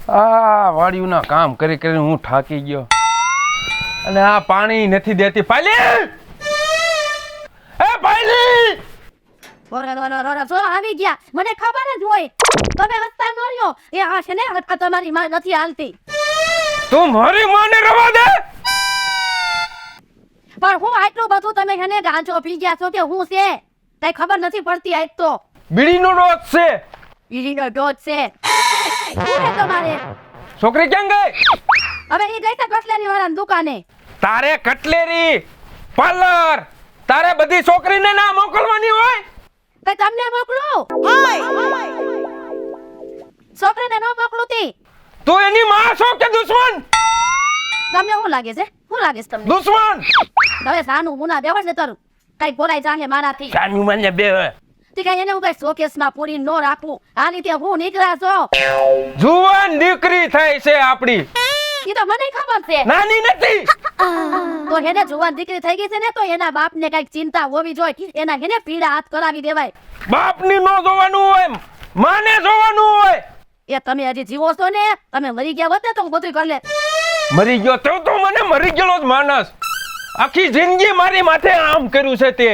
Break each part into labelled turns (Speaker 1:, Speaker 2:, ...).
Speaker 1: આ વાડીઓના કામ કરી કરીને હું થાકી ગયો અને આ પાણી નથી દેતી. પાયલી, એ પાયલી,
Speaker 2: જો આવી ગયા. મને ખબર જ હોય તમે રસ્તા નો રહ્યો એ આ છે ને આ તમારી માં નથી હાલતી.
Speaker 1: તું મારી માને રવા દે.
Speaker 2: પણ હું આટલું બધું તમે એને ગાંજો પી ગયા છો કે હું છે કઈ ખબર નથી પડતી. આજ તો
Speaker 1: બીડીનો ડોઝ છે.
Speaker 2: બીડીનો ડોઝ છે. શું છે તમારે?
Speaker 1: છોકરી ક્યાં ગઈ?
Speaker 2: હવે એ ગઈ છે કટલેરી વાળાની દુકાને. તારે
Speaker 1: કટલેરી પાર્લર તારે બધી છોકરીને ના મોકલવાની હોય
Speaker 2: કે તમને મોકલું? છોકરીને ન મોકલું તી
Speaker 1: તું એની માં છો કે દુશ્મન?
Speaker 2: તમને શું લાગે છે? શું લાગે છે તમને?
Speaker 1: દુશ્મન.
Speaker 2: હવે સાનું મુના બેવડ ને તારું કઈ બોલાય જાહે મારાથી.
Speaker 1: સાનું મને બે
Speaker 2: તે કઈ એને હું કઈ શોકેસમાં પૂરી નો રાખું. આ રીતે હું નીકળ્યા છો.
Speaker 1: જુવાન દીકરી થઈ છે આપડી.
Speaker 2: ઈ તો મને ખબર છે.
Speaker 1: નાની નથી.
Speaker 2: તો એને જુવાન દીકરી થઈ ગઈ છે ને તો એના બાપને કઈક ચિંતા હોવી જોઈએ. એના એને પીડા હાથ કરાવી દેવાય.
Speaker 1: બાપની નો જોવાનું હોય, માને જોવાનું હોય.
Speaker 2: એ તમે હજી જીવો છો ને? તમે મરી ગયા હોત ને તો હું બધું કરી લે.
Speaker 1: મરી ગયો તો મને મરી ગયેલો જ માનસ. આખી જિંદગી મારી માથે આમ કર્યું છે તે.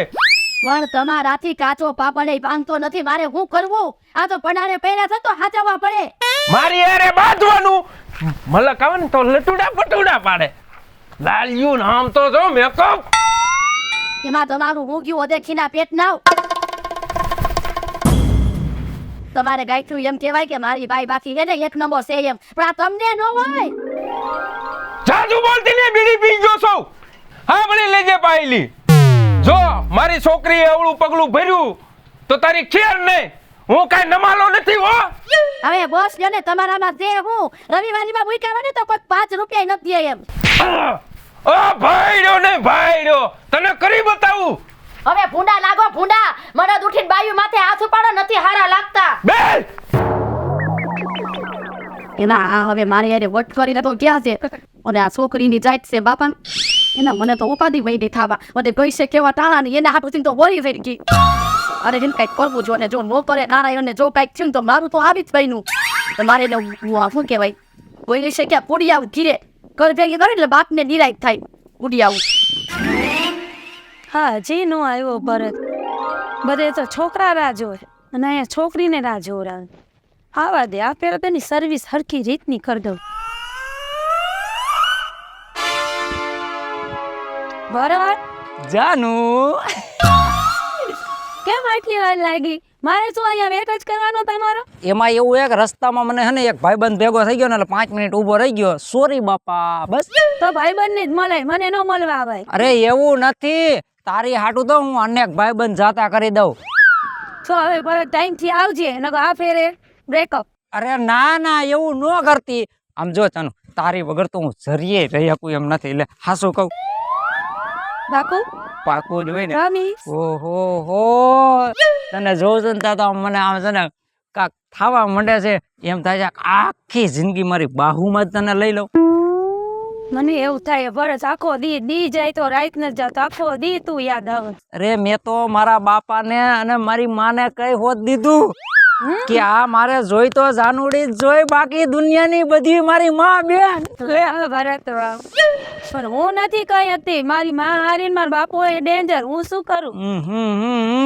Speaker 2: પણ તમારાથી કાચો પાપડ પાંગતો નથી. મારે શું કરવું? આ તો પડાને પહેર્યા છે તો હાચવવા પડે.
Speaker 1: મારી હારે બાંધવાનું. મલક આવે ને તો લટુડા પટુડા પાડે. લાલ્યું નામ તો જો મેકઅપ.
Speaker 2: એમાં તમારું હું ગયું દેખીના પેટ નાવ. તમારે ગાયઠું એમ કહેવાય કે મારી બાઈ બાકી છે ને એક નંબર છે એમ. પણ આ તમને ન હોય.
Speaker 1: જાજુ બોલતી ને બીડી પી ગયો છો. હા ભલે લેજે પાયલી. જો મારી છોકરીએ અવળું પગલું ભર્યું તો તારી ખેર નહીં. હું કઈ નમાલો નથી હો.
Speaker 2: હવે બોસ જો ને તમારામાં જે હું રવિવારીમાં મૂક્યા ને તો કોઈ 5 રૂપિયા નથી દે એમ.
Speaker 1: ઓ ભાઈડો ને ભાઈડો તને કરી બતાવું.
Speaker 2: હવે ભૂંડા લાગો ભૂંડા. મરદ ઉઠીને બાયુ માથે હાથ ઉપાડો નથી હારા લાગતા.
Speaker 1: બે
Speaker 2: એના આ હવે મારી યારે વટ કરીને તો ક્યાં છે? અને આ છોકરીની જાત છે બાપા. એના મને તો ઉપાધિ વઈ દે થાવા. મને પૈસે કેવા ટાણા ને એના હાથું તો વળી થઈ ગઈ. અરે એને કઈક કરવું જો ને જો નો કરે નારાયણને જો કઈક થયું તો મારું તો આવી જ બન્યું. તો મારે એને શું કહેવાય કોઈ છે કે પૂડી આવું ધીરે કર ભેગી કરે એટલે બાપને નિરાય થાય. પૂડી આવું.
Speaker 3: હા હજી નો આવ્યો ભરત. બધે તો છોકરા રાહ જોવે અને અહીંયા છોકરીને રાહ જોવરાવે. આવા દે આ પેલા તેની સર્વિસ હરખી રીતની કરી દઉં. ભરત
Speaker 4: જાનુ
Speaker 3: કેમ આટલી વાર લાગી? મારે શું અહીંયા વેટ જ કરવાનો તમારો?
Speaker 4: એમાં એવું એક રસ્તામાં મને હે ને એક ભાઈબંધ ભેગો થઈ ગયો ને એટલે 5 મિનિટ ઊભો રહી ગયો. સોરી બાપા. બસ
Speaker 3: તો ભાઈબંધને જ મળે મને ન મળવા આવે.
Speaker 4: અરે એવું નથી. તારી હાટું તો હું અનેક ભાઈબંધ જાતા કરી દઉં.
Speaker 3: તો હવે ભરત ટાઈમ થી આવજે નકર આ ફેરે બ્રેકઅપ.
Speaker 4: અરે ના ના એવું ન કરતી. આમ જો ચાનુ તારી વગર તો હું જરીએ રહી શકું એમ નથી. એટલે હાસું કહું
Speaker 3: બાકુ
Speaker 4: પાકું જ હોય ને.
Speaker 3: પ્રોમિસ.
Speaker 4: ઓહો હો તને જોઉં છું ને તો મને આમ છે ને કાક થાવા માંડે છે. એમ થાય છે આખી જિંદગી મારી બાહુમાં જ તને લઈ લઉં.
Speaker 3: મને એવું થાય ભરત આખો દી જાય તો રાત ન જાતો આખો દી તું યાદ આવે.
Speaker 4: અરે મેં તો મારા બાપાને અને મારી માને કઈ હોત દીધું કે આ મારે જોઈ તો જાનુડી જ જોઈ બાકી દુનિયાની બધી મારી માં બેન.
Speaker 3: ભરત પણ હું નથી કઈ હતી. મારી માં હારીને મારા બાપો એ ડેન્જર. હું શું કરું?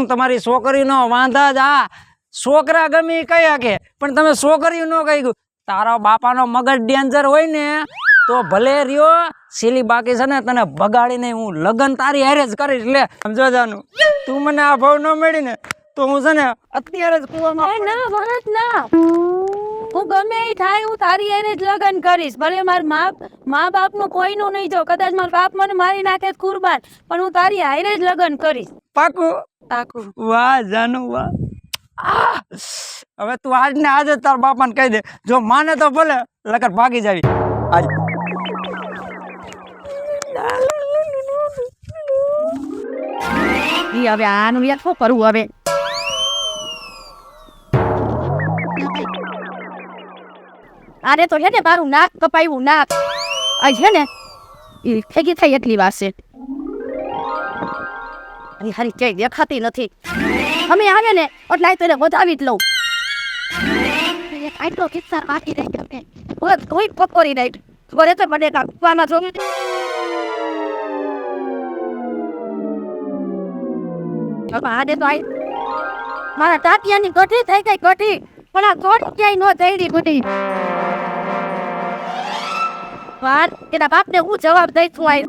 Speaker 4: તમારી છોકરીનો વાંધા જ આ. છોકરા ગમે કઈ હકે પણ તમે છોકરી નો કઈ ગયું. તારા બાપાનો મગજ ડેન્જર હોય ને તો ભલે રહ્યો સીલી બાકી છે ને તને બગાડીને હું લગન તારી હારે જ કરીશ. લે સમજો જાનું તું મને આ ભાવ ન મળી ને તો હું છે ને અત્યારે જ કુવામાં.
Speaker 3: ના ભરત ના. હું ગમે એ થાય હું તારી હારે જ લગન કરીશ. ભલે મારા મા બાપ નું કોઈનું નહીં જો. કદાચ મારા બાપ મને મારી નાખે કુરબાન પણ હું તારી હારે જ લગન કરીશ.
Speaker 4: પાકું?
Speaker 3: પાકું.
Speaker 4: વાહ જાનુ વાહ. હવે તું આજ ને આજે તાર બાપાને કહી દે. જો માને તો ભલે લગન ભાગી જાવી આજ.
Speaker 2: હવે આનું યાર શું કરવું હવે? આને તો છે ને મારું નાક કપાયું નાક. આ છે ને એ ભેગી થઈ એટલી વાર છે. અરે હારી ક્યાંય દેખાતી નથી. અમે આવે ને એટલે તો એને વધાવી જ લઉં. આટલો કિસ્સા બાકી રહી ગયો. કોઈ પકોડી નહીં બરે તો મને કાપવાના છો આને તો મારા ટાટિયાની કઠી થઈ ગઈ કઠી પણ આ કોટ ક્યાંય ન થઈ બધી વાર એના બાપને હું જવાબ દઈશું આઈ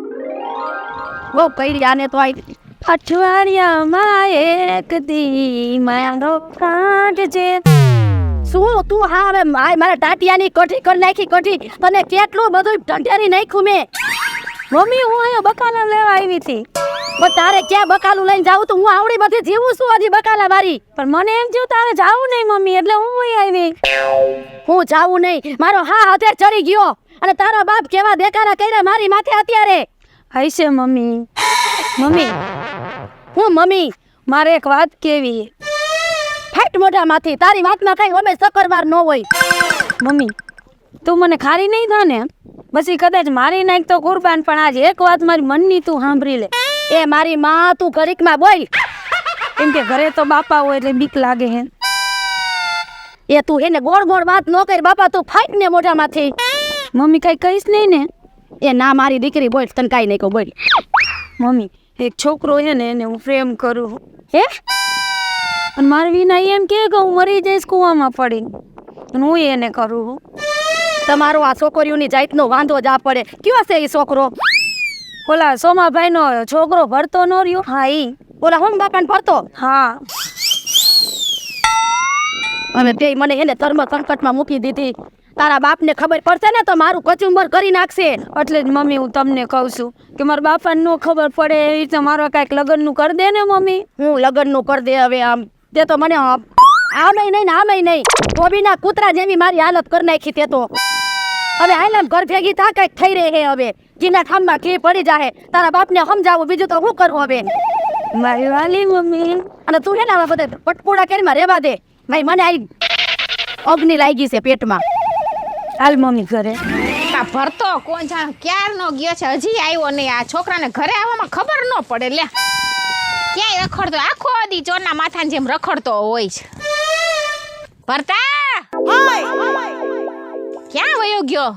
Speaker 2: બહુ કઈ આને તો આઈ
Speaker 3: અઠવાડિયામાં એક દી મારો કાંડ છે.
Speaker 2: શું તું હા હવે મારા ટાટિયાની કઠી કરી નાખી કઠી તને કેટલું બધું ઢંઢેરી નાખ્યું મેં
Speaker 3: મમ્મી હું અહીંયા બકાલા લેવા આવી હતી
Speaker 2: પણ તારે ક્યાં બકાલું લઈને જાવું તો હું આવડી બધી જીવું છું હજી બકાલા વાળી
Speaker 3: પણ મને એમ થયું તારે જાવું નહીં મમ્મી એટલે હું અહીં આવી.
Speaker 2: હું જાવું નહીં મારો હા હાથે ચડી ગયો અને તારા બાપ કેવા દેખાડા કર્યા મારી માથે અત્યારે
Speaker 3: હશે મમ્મી. મમ્મી
Speaker 2: હું મમ્મી
Speaker 3: મારે એક વાત કેવી.
Speaker 2: ફાટ મોઢામાંથી તારી વાતમાં કઈ અમે સકરવાર ન હોય.
Speaker 3: મમ્મી તું મને ખારી નહીં થા ને પછી કદાચ મારી નાખ તો કુરબાન પણ આજ એક વાત મારી મનની તું સાંભળી લે.
Speaker 2: એ મારી માં તું ઘડીકમાં બોલ
Speaker 3: કેમ કે ઘરે તો બાપા હોય એટલે બીક લાગે હે.
Speaker 2: એ તું એને ગોળ ગોળ વાત ન કર બાપા તું ફાટ ને મોઢામાંથી.
Speaker 3: મમ્મી કઈ કહીશ નહીં ને.
Speaker 2: એ ના મારી દીકરી બોલ તને કાઈ નહીં કહું બોલ.
Speaker 3: મમ્મી એક છોકરો છે ને એને હું પ્રેમ કરું
Speaker 2: હે
Speaker 3: અને મારી વિના એમ કે હું મરી જઈશ કૂવામાં પડી અને હું એને કરું.
Speaker 2: તમારો આ છોકરીઓની જાતનો વાંધો જ આ પડે કયો છે એ છોકરો
Speaker 3: ઓલા સોમાભાઈનો છોકરો ભરતો ન રહ્યો.
Speaker 2: હા ઈ ઓલા હોમ બાપાને ફરતો
Speaker 3: હા
Speaker 2: હવે તે મને એને ધર્મ સંકટમાં મૂકી દીધી. તારા બાપને ખબર પડશે ને તો મારું કચુંબર કરી નાખશે.
Speaker 3: એટલે જ મમ્મી હું તમને કહું છું કે મારા બાપાને ન ખબર પડે એવી રીતે મારો કાંઈક લગ્નનું કરી દે ને મમ્મી.
Speaker 2: હું લગ્નનું કરી દે હવે આમ તે તો મને આમે નહીં ને આમે નહીં ધોબીના કૂતરા જેવી મારી હાલત કરી નાખી તે તો. હવે આઈલામ ઘર ભેગી થા કંઈક થઈ રહે હે હવે ઘીના ઠામમાં ઘી પડી જાહે. તારા બાપને સમજાવું બીજું તો શું કરવું હવે.
Speaker 3: મારી વાલી મમ્મી
Speaker 2: અને તું હે ને હવે બધે પટપોડા કરીમાં રહેવા દે ભાઈ મને આઈ અગ્નિ લાગી છે પેટમાં.
Speaker 3: હાલ મમ્મી ઘરે.
Speaker 5: આ ભરતો કોણ જાણ ક્યારનો ગયો છે હજી આવ્યો નહીં. આ છોકરાને ઘરે આવવામાં ખબર ન પડે. લે ક્યાંય રખડતો આખો દી ચોરના માથાની જેમ રખડતો હોય છે. ભરતા ક્યાં વયો ગયો?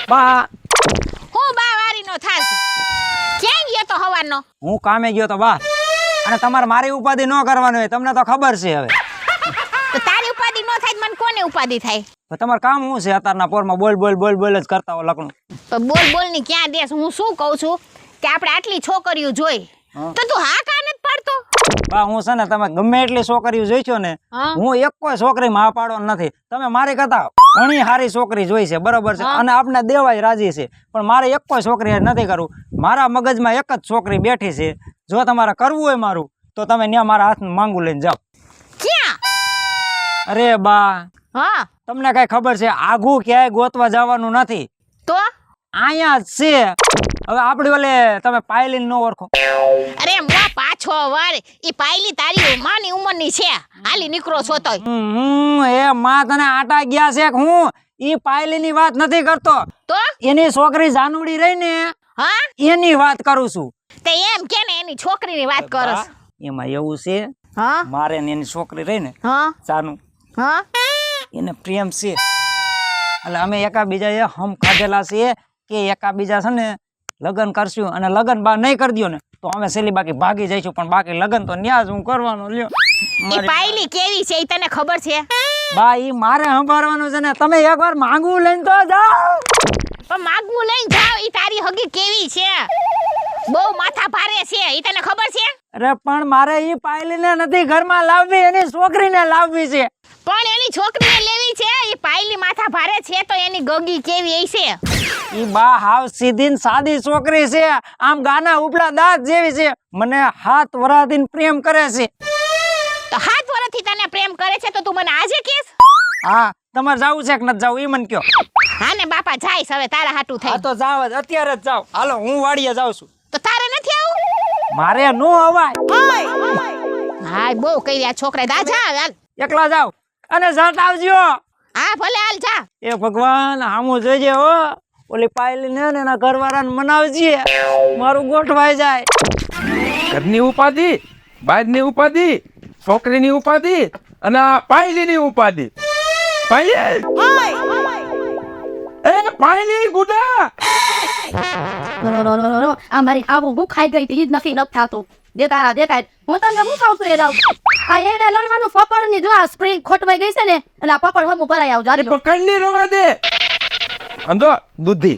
Speaker 4: બા
Speaker 5: હું બા વારીનો થાસ. ક્યાં ગયો તો હવારનો?
Speaker 4: હું કામે ગયો તો બા અને તમારે મારી ઉપાધિ ન કરવાની હોય તમને તો ખબર છે. હવે
Speaker 5: તો તારી ઉપાધિ ન થાય તો મને કોને ઉપાધિ થાય?
Speaker 4: હવે તમારું કામ શું છે અત્યારના પોરમાં બોલ બોલ બોલ બોલ જ કરતા હો લખણું.
Speaker 5: તો બોલ બોલ ની ક્યાં દેશ? હું શું કહું છું કે આપણે આટલી છોકરીઓ જોઈ તો તું હા કા નથી પાડતો?
Speaker 4: બા હું છે ને તમે ગમે એટલી છોકરીઓ જોઈ છો ને હું એક કોઈ છોકરી માં પાડો નથી. તમે મારી કરતા ઘણી સારી છોકરી જોઈ છે બરોબર છે અને આપણે દેવાય રાજી છે પણ મારે એક કોઈ છોકરી નથી કરવું. મારા મગજમાં એક જ છોકરી બેઠી છે. જો તમારે કરવું હોય મારું તો તમે ત્યાં મારા હાથમાં માંગુ લઈને જાઓ.
Speaker 5: ક્યાં?
Speaker 4: અરે બા
Speaker 5: હા
Speaker 4: તમને કઈ ખબર છે આઘું ક્યાંય ગોતવા જવાનું નથી.
Speaker 5: તો
Speaker 4: અહીંયા જ છે. હવે આપડી ઓલે તમે પાયલીન નો ઓળખો?
Speaker 5: અરે મા પાછો વાર ઈ પાયલી તારી માની ઉંમરની છે. હાલી નીકળો છો તોય.
Speaker 4: એ માં તને આટા ગયા છે કે હું ઈ પાયલી ની વાત નથી કરતો.
Speaker 5: તો
Speaker 4: એની છોકરી જાનુડી રહી ને
Speaker 5: હા
Speaker 4: એની વાત કરું છું.
Speaker 5: તે એમ કે ને એની છોકરીની વાત કરસ.
Speaker 4: એમાં એવું છે
Speaker 5: હા
Speaker 4: મારે ને એની છોકરી રહી ને
Speaker 5: હા
Speaker 4: જાનુ
Speaker 5: હા
Speaker 4: એને પ્રેમ છે એટલે અમે એકાબીજા હમ ખાધેલા છીએ કે એકાબીજા છે ને લગ્ન કરશું અને લગ્ન બા નહીં કરી દો ને તો અમે સેલી બાકી ભાગી જઈશું પણ બાકી લગ્ન તો ન્યા જ હું કરવાનો લ્યો.
Speaker 5: ઈ પાયલી કેવી છે ઈ તને ખબર છે?
Speaker 4: બા ઈ મારે સંભાળવાનું છે ને તમે એકવાર માંગવું લઈને તો જાઓ.
Speaker 5: પણ માગવું લઈને જાવ ઈ તારી હગી કેવી છે? બહુ માથા ભારે છે ઈ તને ખબર છે?
Speaker 4: અરે પણ મારે ઈ પાયલીને નથી ઘરમાં લાવવી એની છોકરીને લાવવી છે.
Speaker 5: પણ એની છોકરીને લેવી છે. ઈ પાયલી માથા ભારે છે તો એની ગગી કેવી હશે?
Speaker 4: ઈ બા હાવ સીધી ને સાદી છોકરી છે. આમ ગાના ઉપલા દાંત જેવી છે. મને હાથ વરાદીને પ્રેમ કરે છે.
Speaker 5: તો હાથ વર્ષથી તને પ્રેમ કરે છે તો તું મને આજે કહેશ?
Speaker 4: હા તમારે જાવું છે કે નથી જાવું ઈ મને કયો.
Speaker 5: હા ને બાપા જાઈશ હવે તારા હાટું
Speaker 4: હા
Speaker 5: થઈ.
Speaker 4: તો જાવ જ અત્યારે જ જાવ. હાલો હું વાડીએ જાઉં છું.
Speaker 5: તો તારે નથી આવું?
Speaker 4: મારે નો અવાય.
Speaker 5: હા બહુ કઈ આ છોકરા દા જા હાલ.
Speaker 4: એકલા જાવ અને જટ આવજો.
Speaker 5: હા ભલે હાલ જા.
Speaker 4: એ ભગવાન હામું જોઈજે હો. ઓલી પાયલી ને એના ઘરવાળાને મનાવજે મારું ગોઠવાઈ જાય.
Speaker 1: ઘરની ઉપાધિ બાજની ઉપાધિ છોકરીની ઉપાધિ અને આ પાયલીની ઉપાધિ. પાયલી પાણી ગુડા
Speaker 2: આ મારી આવું હું ખાઈ ગઈ હતી ઈ જ નથી થતું દેખાય હું તમને હું ખાવ છું એ રાવ આ એને લડવાનું પકડ ની જો આ સ્પ્રિંગ ખોટવાઈ ગઈ છે ને એટલે આ પકડ હમું ભરાઈ આવ જારી
Speaker 1: પકડની રવા દે અંદો દૂધી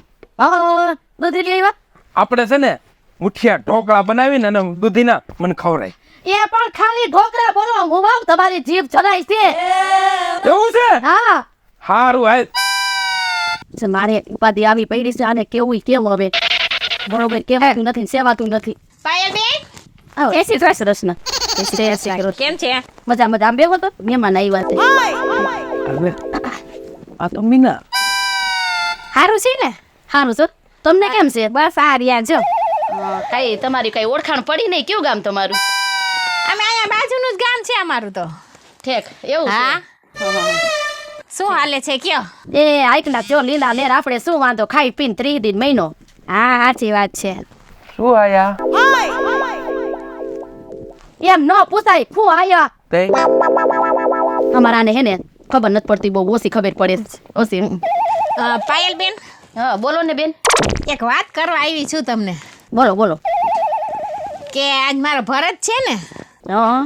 Speaker 2: દૂધી લઈ આવ્યા
Speaker 1: આપણે છે ને મુઠિયા ઢોકળા બનાવીને અને દૂધીના મને ખવડાય
Speaker 2: એ પણ ખાલી ઢોકળા બોલો હું વાવ તમારી જીભ ચડાઈ છે
Speaker 1: એવું છે
Speaker 2: હા
Speaker 1: હારું હાલ
Speaker 2: છે મારે ઉપાધિ આવી પડી છે આને કેવું કેવું હવે બરોબર કેવાતું નથી સેવાતું નથી
Speaker 5: પાયલબેન
Speaker 2: એસી ત્રેસ રસના એસી
Speaker 5: કેમ છે
Speaker 2: મજા આમ બેહો તો મહેમાન આવ્યા છે
Speaker 1: હવે આ તો મીના
Speaker 2: સારું છે ને સારું છે તમને કેમ છે
Speaker 5: બસ આ રહ્યા જો
Speaker 2: કઈ તમારી કઈ ઓળખાણ પડી નહીં કયું ગામ તમારું
Speaker 5: અમે અહીંયા બાજુનું જ ગામ છે અમારું તો
Speaker 2: ઠેક એવું
Speaker 5: હા શું હાલે છે કયો
Speaker 2: એ આઈકના જો લીલા લેર આપણે શું વાંધો ખાઈ પીને 3 દિન મહિનો
Speaker 5: હા સાચી વાત છે
Speaker 1: શું આયા
Speaker 2: એમ ન પૂછાય શું આયા
Speaker 1: તે
Speaker 2: અમારાને હે ને ખબર નથી પડતી બહુ ઓછી ખબર પડે છે ઓછી
Speaker 5: પાયલબેન
Speaker 2: હા બોલો ને બેન
Speaker 5: એક વાત કરવા આવી છું તમને
Speaker 2: બોલો
Speaker 5: કે આજ મારો ભરત છે ને
Speaker 2: હા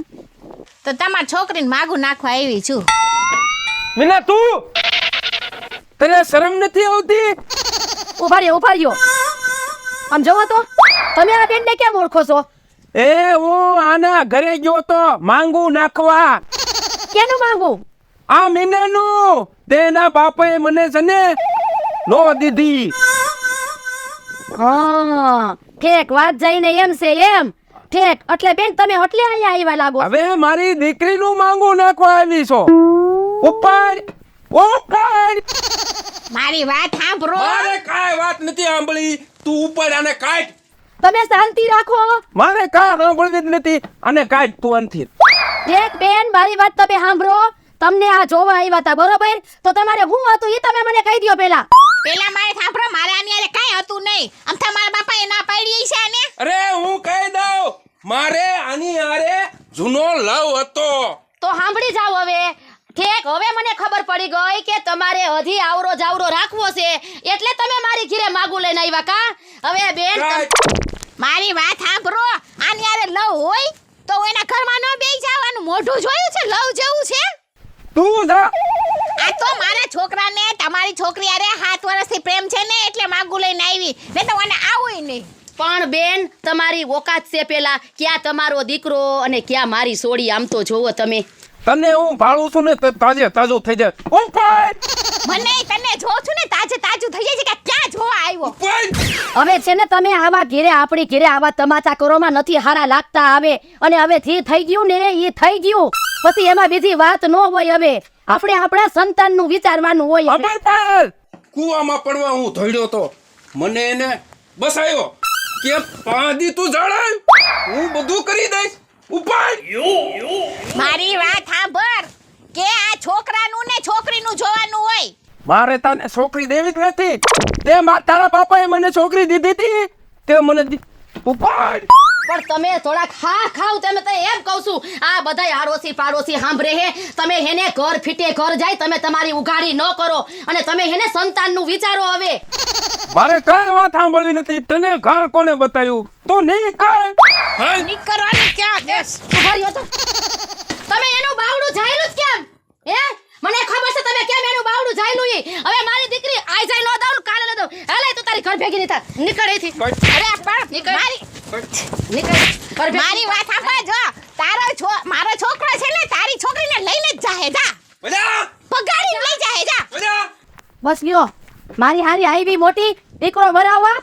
Speaker 5: તો તમારી છોકરીને માગું નાખવા આવી છું
Speaker 1: મીના તું તને શરમ નથી આવતી
Speaker 2: ઉભા રહ્યો આમ જોવો તો તમે આ બેનને કેમ ઓળખો છો
Speaker 1: એ હું આના ઘરે ગયો તો માંગુ નાખવા
Speaker 2: કેનું માંગુ
Speaker 1: આ મીનાનું તેના બાપે મને છે ને નો દીધી
Speaker 2: હા ઠેક વાત જઈને એમ છે એમ ઠેક એટલે બેન તમે એટલે અહીંયા આવ્યા લાગો
Speaker 1: હવે મારી દીકરીનું માંગુ નાખવા આવી છો ઉપર
Speaker 5: મારી વાત સાંભળો
Speaker 1: મારે કાંઈ વાત નથી સાંભળી તું ઉપર આને કાઢ
Speaker 2: તમે શાંતિ રાખો
Speaker 1: મારે કાંઈ સાંભળવી જ નથી અને કાઢ તું અંથી
Speaker 2: ઠેક બેન મારી વાત તમે સાંભળો તમને આ જોવા આવ્યા હતા બરોબર તો તમારે શું હતું એ તમે મને કહી દો પેલા
Speaker 5: મારે સાંભળો મારે આની હારે કાંઈ હતું નહીં અમથા મારા બાપાએ ના પાડી છે આને
Speaker 1: અરે હું કહી દઉં મારે આની હારે જૂનો લવ હતો
Speaker 2: તો સાંભળી જાવ હવે ઠેક હવે મને ખબર પડી ગઈ કે તમારે હજી આવરો જાવરો રાખવો છે એટલે તમે મારી ઘરે માગું લઈને આવ્યા કા હવે બેન
Speaker 5: મારી વાત સાંભળો આની હારે લવ હોય તો એના ઘરમાં ન બેસી જવાનું મોઢું જોયું છે લવ જેવું છે
Speaker 1: તું જા
Speaker 5: આ તો મારા છોકરાને તમારી છોકરી હારે 7 વર્ષથી પ્રેમ છે ને એટલે માગું લઈને આવી ને તો મને આવુંય નહીં
Speaker 2: પણ બેન તમારી ઓકાત છે પેલા ક્યાં તમારો દીકરો અને ક્યાં મારી સોડી આમ તો જોવો તમે
Speaker 1: તને હું ભાળું છું ને તાજે તાજું થઈ જાય ઉપર
Speaker 5: મને તને જોઉં છું ને તાજે તાજું થઈ જાય છે કે ક્યાં જોવા આવ્યો
Speaker 2: હવે છે ને તમે આવા ઘેરે આપણી ઘેરે આવા તમાચા કરોમાં નથી હારા લાગતા આવે અને હવે જે થઈ ગયું ને એ થઈ ગયું પછી એમાં બીજી વાત ન હોય હવે આપણે આપણા સંતાનનું વિચારવાનું હોય
Speaker 1: અમરપાલ કુવામાં પડવા હું ધોડ્યો તો મને એને બસાયો કે પાદી તું જણાય હું બધું કરી દઈશ ઉપર
Speaker 5: મારી વાત સાંભળ કે આ છોકરાનું ને છોકરીનું જોવાનું હોય
Speaker 1: મારે તને છોકરી દેવી જ નથી તે તારા બાપાએ મને છોકરી દીધી હતી તે મને ઉપર
Speaker 2: પણ તમે થોડાક હા ખાવ તમે તો એમ કહું છું આ બધાય આડોશી પાડોશી સાંભળે હે તમે હેને ઘર ફીટે ઘર જાય તમે તમારી ઉઘાડી ન કરો અને તમે હેને સંતાનનું વિચારો હવે
Speaker 1: મારે કઈ વાત સાંભળવી નથી તને ઘર કોને બતાવ્યું તો નહીં કાંઈ
Speaker 5: નીકળવાનું ક્યાં દેશ
Speaker 2: ઉભા રહ્યો તો તમે એનું બાવડું જાયલું જ કેમ હે મને ખબર છે તમે કેમ એનું બાવડું જાયલું ઈ હવે મારી દીકરી આઈ જાય નો દાઉ કાલે ન દાઉ હાલે તું તારી ઘર ભેગી નહીં થા નીકળ અહીંથી
Speaker 5: અરે પણ
Speaker 2: નીકળ
Speaker 5: મારી વાત સાંભળ જો મારો છોકરો છે ને તારી છોકરીને લઈને જ જાહે જા પગાડી લઈ જાહે જા
Speaker 2: બસ લ્યો મારી હારી આવી મોટી દીકરો ભરાવા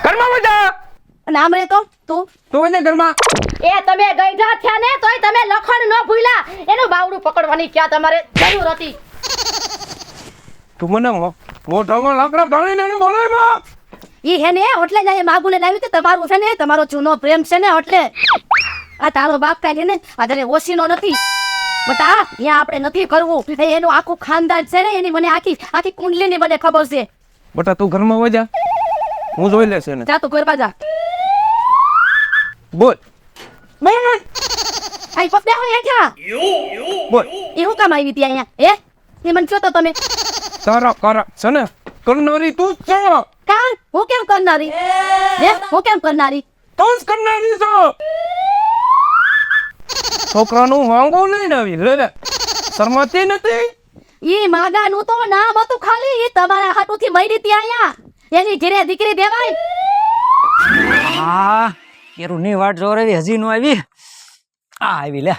Speaker 1: ઘરમાં મજા
Speaker 2: અને આમ રે તો તું
Speaker 1: એને ઘરમાં
Speaker 2: એ તમે ગઈઢા થયા ને તોય તમે લખણ ન ભૂલ્યા એનું બાવડું પકડવાની ક્યાં તમારે જરૂર હતી
Speaker 1: તું મને મોઢામાં લાકડા ઢાળીને બોલાવ્યા
Speaker 2: ઈ હે ને એટલે જ અહીં માગુને લાવ્યું કે તમારું છે ને તમારો ચૂનો પ્રેમ છે ને એટલે આ તારો બાપ કાઢે ને આ તને ઓછીનો નથી બટા અહીંયા આપણે નથી કરવું એનું આખું ખાનદાન છે ને એની મને આખી કુંડલીની મને ખબર છે
Speaker 1: બટા તું ઘરમાં વજા હું જોઈ લેશે ને
Speaker 2: જા તું ગરબા જા
Speaker 1: બોલ
Speaker 2: બેન આઈ પકડ્યા હોય હેઠા
Speaker 1: બોલ
Speaker 2: એ હું કામ આવી હતી અહીંયા એ મને કહો તો તમે
Speaker 1: તારા છે ને કરનારી તું જ છો.
Speaker 2: કા હું કેમ કરનારી હું કેમ કરનારી
Speaker 1: તું જ કરનારી છો. છોકરાનું વાંગો લઈને આવી લે શરમાતી નથી.
Speaker 2: ઈ માગાનું તો નામ હતું ખાલી, ઈ તમારા હાટુથી મરી ત્યાં આયા. એની ઘરે દીકરી દેવાય.
Speaker 4: હા કેરું ની વાટ જો રેવી હજી નો આવી. આ આવી લે.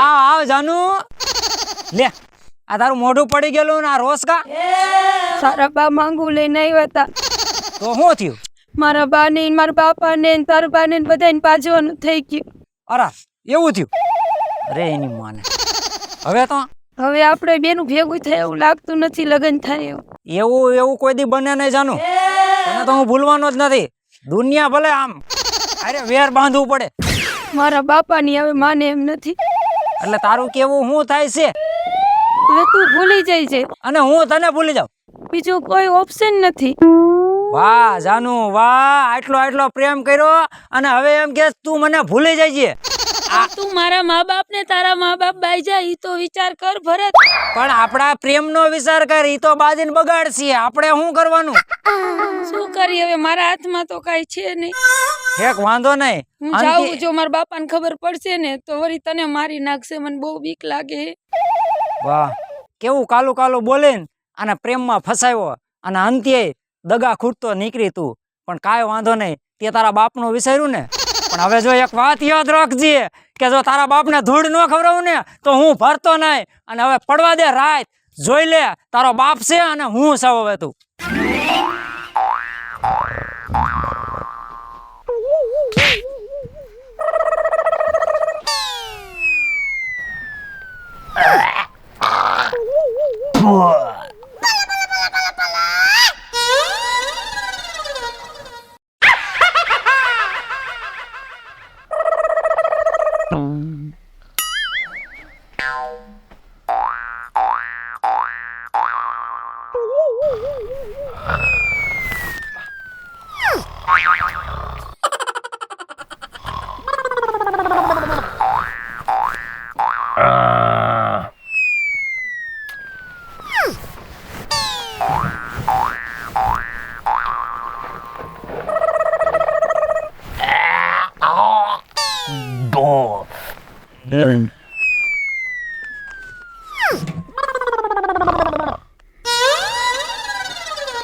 Speaker 4: આવ જાનુ લે. આ તારું મોઢું પડી ગયેલું ને આ રોસકા
Speaker 3: તારા બા માંગુ લઈને આવ્યા હતા.
Speaker 4: તો શું થયું?
Speaker 3: મારા બા ને મારા બાપા ને તારા બા ને બધાને પાજવાનું થઈ ગયું.
Speaker 4: અરે એવું થયું? અરે એની માને હવે તો
Speaker 3: હવે આપણે બેનું ભેગું થાય એવું લાગતું નથી, લગ્ન થાય એવું.
Speaker 4: એવું કોઈ દી બને નહીં જાનું. તને તો હું ભૂલવાનો જ નથી. દુનિયા ભલે આમ અરે વેર બાંધવું પડે.
Speaker 3: મારા બાપાની હવે માને એમ નથી.
Speaker 4: એટલે તારું કેવું શું થાય છે
Speaker 3: હવે તું ભૂલી જાય છે,
Speaker 4: અને હું તને ભૂલી જાઉં?
Speaker 3: બીજું કોઈ ઓપ્શન નથી.
Speaker 4: વાહ જાનુ વાહ, આટલો પ્રેમ કર્યો અને હવે એમ કે તું મને ભૂલી જાય છે.
Speaker 3: તું મારા મા બાપ ને તારા મા બાપ બાઈ જાય ઈ તો વિચાર કર ભરત.
Speaker 4: પણ આપણા પ્રેમનો વિચાર કર, ઈ તો બાજીને બગાડશે. આપણે શું કરવાનું?
Speaker 3: શું કરી હવે, મારા હાથમાં તો કઈ છે નહીં.
Speaker 4: એક વાંધો નહીં,
Speaker 3: હું જાઉં, જો મારા બાપાને ખબર પડશે ને તો વળી તને મારી નાખશે. મને બહુ બીક લાગે.
Speaker 4: વાહ કેવું કાલું કાલું બોલીને અને પ્રેમમાં ફસાયો અને અંતે દગા ખૂટતો નીકળી તું. પણ કાંઈ વાંધો નહીં, તે તારા બાપનું વિચાર્યું ને. પણ હવે જો એક વાત યાદ રાખજે કે જો તારા બાપને ધૂળ ન ખવડાવું ને તો હું ભરતો નહીં. અને હવે પડવા દે રાત, જોઈ લે તારો બાપ છે અને હું સૌ હવે તું.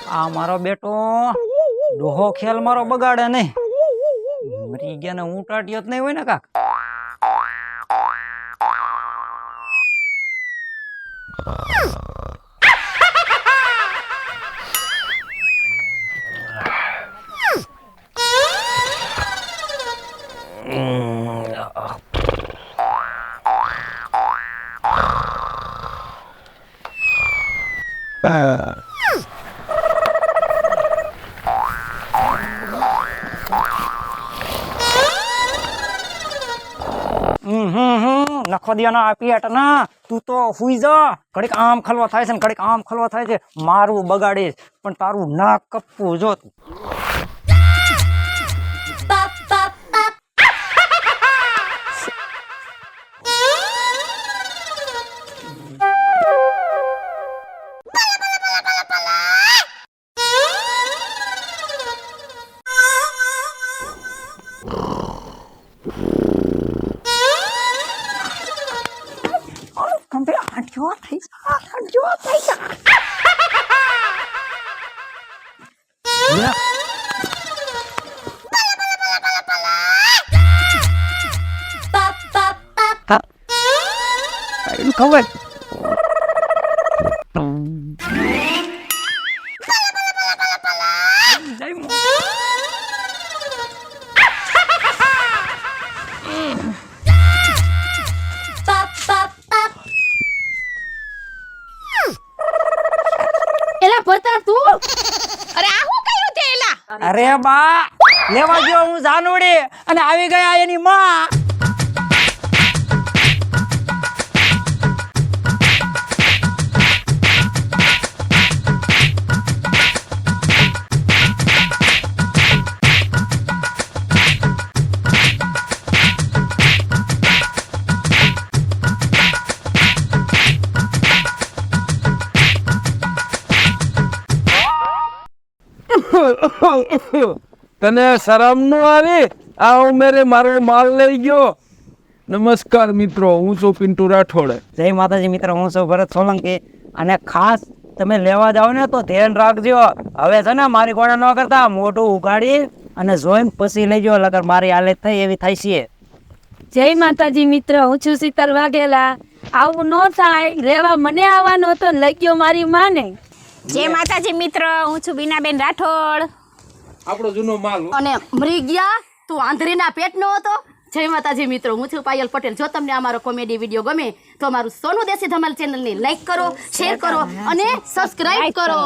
Speaker 4: આ મારો બેટો ડોહો ખેલ મારો બગાડે નહીં. મરી ગયા ને હું ટાટ્યો જ નહીં હોય ને કાક. નખો દિયાના આપી હટ ના, તું તો હુઈ જા. ઘડીક આમ ખલવા થાય છે ને ઘડીક આમ ખલવા થાય છે. મારું બગાડીશ પણ તારું નાક કપવું જો તું.
Speaker 1: ખબર
Speaker 2: એલા ભરતા તું
Speaker 5: અરે આ શું કર્યું તે એલા?
Speaker 4: અરે બા લેવા ગયો હું જાનુડી અને આવી ગયા એની માં.
Speaker 6: તને શરમ ન આવી? આ ઉમેરે મારો માલ લઈ ગયો. નમસ્કાર મિત્રો, હું છું પિન્ટુ રાઠોડ.
Speaker 4: જય માતાજી મિત્રો, હું છું ભરત સોલંકી. અને ખાસ તમે લેવા જાઓ ને તો ધ્યાન રાખજો. હવે છે ને મારી કોણા ન કરતા મોઢું ઉગાડી અને જોઈને પછી લેજો, લગર મારી હાલત થઈ એવી થાય છે.
Speaker 3: જય માતાજી મિત્ર, હું છું શીતલ વાઘેલા. આવું ન થાય, રેવા મને આવવાનો હતો ને લઈ ગયો મારી માને.
Speaker 5: જય માતાજી મિત્ર, હું છું બીનાબેન રાઠોડ.
Speaker 6: આપણો જૂનો માલ.
Speaker 2: અને મરી ગયા તું આંધળીના પેટનો હતો. જય માતાજી મિત્રો, હું છું પાયલ પટેલ. જો તમને અમારો કોમેડી વિડીયો ગમે તો અમારું સોનું દેશી ધમાલ ચેનલને લાઈક કરો, શેર કરો અને સબસ્ક્રાઇબ કરો.